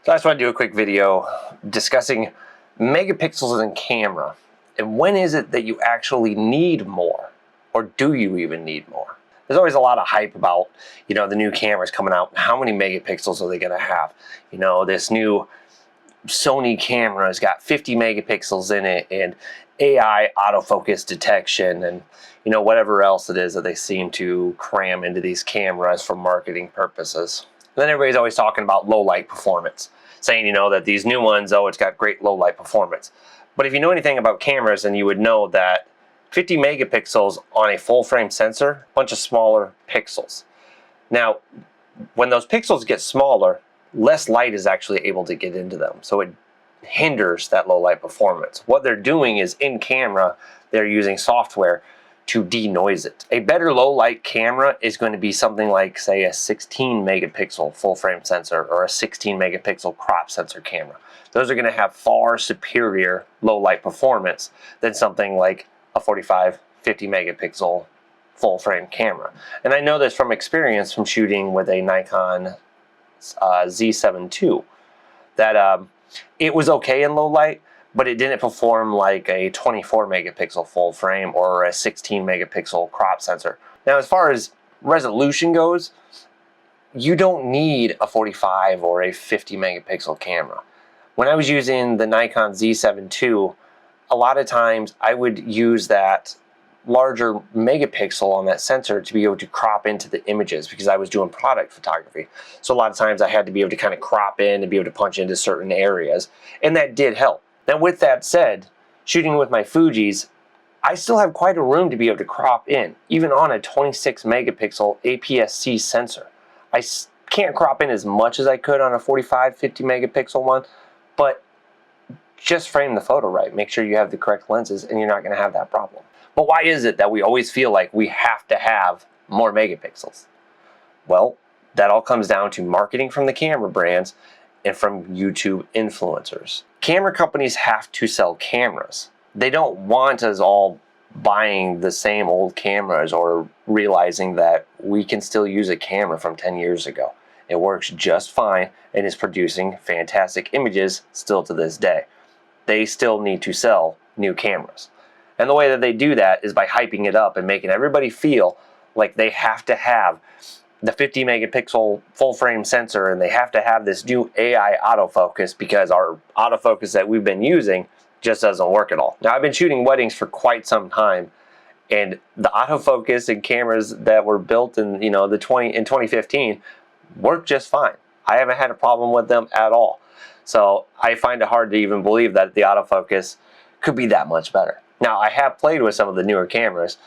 So I just want to do a quick video discussing megapixels in camera and when is it that you actually need more, or do you even need more? There's always a lot of hype about, the new cameras coming out. How many megapixels are they going to have? This new Sony camera has got 50 megapixels in it and AI autofocus detection and whatever else it is that they seem to cram into these cameras for marketing purposes. And then everybody's always talking about low light performance, saying that these new ones, it's got great low light performance. But if you know anything about cameras, then you would know that 50 megapixels on a full frame sensor, a bunch of smaller pixels. Now, when those pixels get smaller, less light is actually able to get into them. So it hinders that low light performance. What they're doing is in camera, they're using software to denoise it. A better low light camera is going to be something like, say, a 16 megapixel full frame sensor or a 16 megapixel crop sensor camera. Those are going to have far superior low light performance than something like a 45, 50 megapixel full frame camera. And I know this from experience from shooting with a Nikon Z7 II, that it was okay in low light, but it didn't perform like a 24 megapixel full frame or a 16 megapixel crop sensor. Now, as far as resolution goes, you don't need a 45 or a 50 megapixel camera. When I was using the Nikon Z7 II, a lot of times I would use that larger megapixel on that sensor to be able to crop into the images because I was doing product photography. So a lot of times I had to be able to kind of crop in and be able to punch into certain areas, and that did help. Now, with that said, shooting with my Fujis, I still have quite a room to be able to crop in, even on a 26 megapixel APS-C sensor. I can't crop in as much as I could on a 45, 50 megapixel one, but just frame the photo right. Make sure you have the correct lenses and you're not going to have that problem. But why is it that we always feel like we have to have more megapixels? Well, that all comes down to marketing from the camera brands and from YouTube influencers. Camera companies have to sell cameras. They don't want us all buying the same old cameras or realizing that we can still use a camera from 10 years ago. It works just fine and is producing fantastic images still to this day. They still need to sell new cameras. And the way that they do that is by hyping it up and making everybody feel like they have to have the 50 megapixel full frame sensor and they have to have this new AI autofocus because our autofocus that we've been using just doesn't work at all. Now, I've been shooting weddings for quite some time, and the autofocus in cameras that were built in in 2015 work just fine. I haven't had a problem with them at all. So I find it hard to even believe that the autofocus could be that much better. Now, I have played with some of the newer cameras,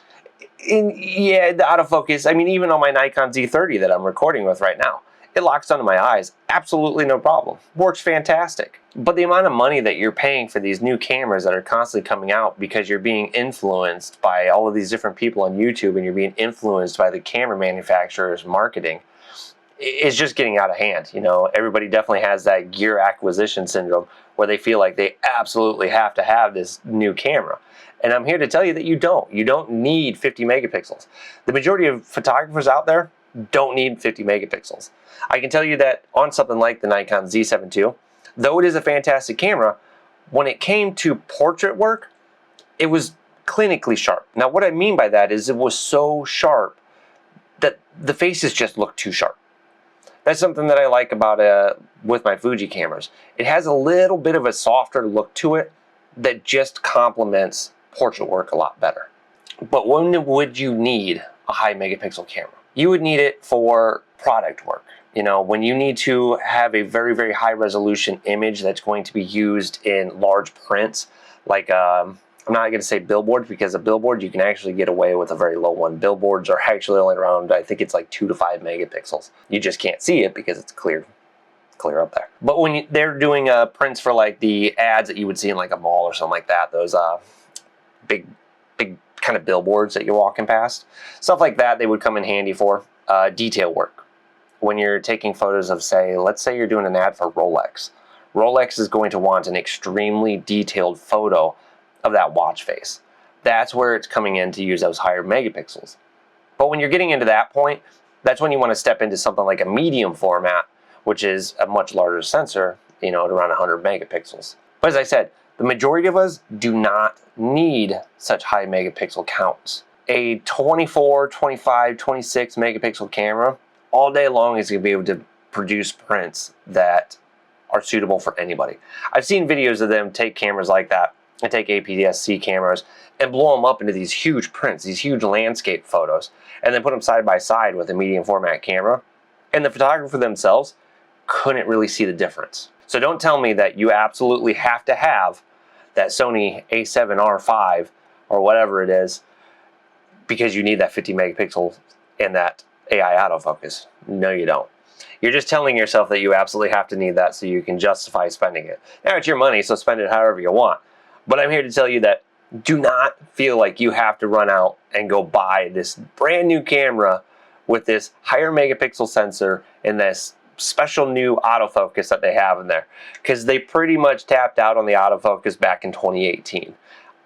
and yeah, the autofocus, even on my Nikon Z30 that I'm recording with right now, it locks onto my eyes, absolutely no problem. Works fantastic. But the amount of money that you're paying for these new cameras that are constantly coming out because you're being influenced by all of these different people on YouTube and you're being influenced by the camera manufacturers' marketing, is just getting out of hand. Everybody definitely has that gear acquisition syndrome where they feel like they absolutely have to have this new camera. And I'm here to tell you that you don't. You don't need 50 megapixels. The majority of photographers out there don't need 50 megapixels. I can tell you that on something like the Nikon Z7 II, though it is a fantastic camera, when it came to portrait work, it was clinically sharp. Now, what I mean by that is it was so sharp that the faces just looked too sharp. That's something that I like about with my Fuji cameras. It has a little bit of a softer look to it that just complements portrait work a lot better. But when would you need a high megapixel camera? You would need it for product work. When you need to have a very, very high resolution image that's going to be used in large prints, like I'm not going to say billboards, because a billboard you can actually get away with a very low one. Billboards are actually only around, I think it's like 2 to 5 megapixels. You just can't see it because it's clear up there. But when they're doing prints for like the ads that you would see in like a mall or something like that, those big kind of billboards that you're walking past, stuff like that, they would come in handy for detail work. When you're taking photos of, let's say you're doing an ad for Rolex. Rolex is going to want an extremely detailed photo of that watch face. That's where it's coming in to use those higher megapixels. But when you're getting into that point, that's when you want to step into something like a medium format, which is a much larger sensor, at around 100 megapixels. But as I said, the majority of us do not need such high megapixel counts. A 24, 25, 26 megapixel camera all day long is going to be able to produce prints that are suitable for anybody. I've seen videos of them take cameras like that and take APS-C cameras and blow them up into these huge prints, these huge landscape photos, and then put them side by side with a medium format camera. And the photographer themselves couldn't really see the difference. So don't tell me that you absolutely have to have that Sony a7R5 or whatever it is because you need that 50 megapixel and that AI autofocus. No, you don't. You're just telling yourself that you absolutely have to need that so you can justify spending it. Now it's your money, so spend it however you want. But I'm here to tell you that do not feel like you have to run out and go buy this brand new camera with this higher megapixel sensor and this special new autofocus that they have in there, because they pretty much tapped out on the autofocus back in 2018.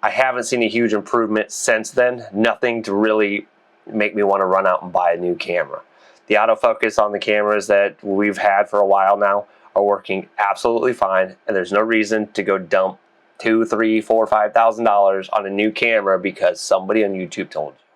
I haven't seen a huge improvement since then, nothing to really make me want to run out and buy a new camera. The autofocus on the cameras that we've had for a while now are working absolutely fine, and there's no reason to go dump $2,000, $3,000, $4,000, $5,000 on a new camera because somebody on YouTube told you.